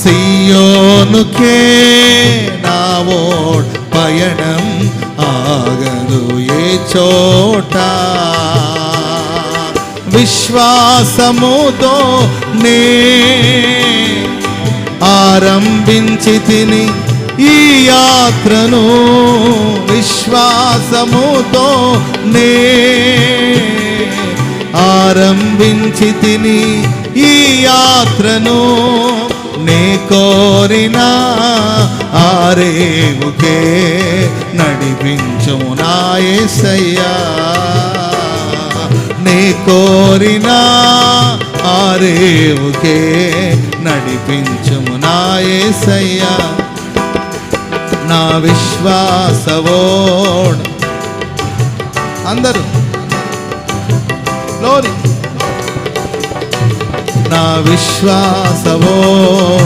సియోనుకే నా ఓడ్ పయనం ఆగదు ఏ చోట. విశ్వాసముతో నే ఆరంభించి తిని ఈ యాత్రను, విశ్వాసముతో నే ఆరంభించి తిని ఈ యాత్రను, నే కోరిన ఆరేవుకే నడిపించుము నా యేసయ్యా. నే కోరిన ఆరేవుకే నడిపించుము నా యేసయ్యా. నా విశ్వాసవోడ్ అందరూ గ్లోరీ. నా విశ్వాసవోడ్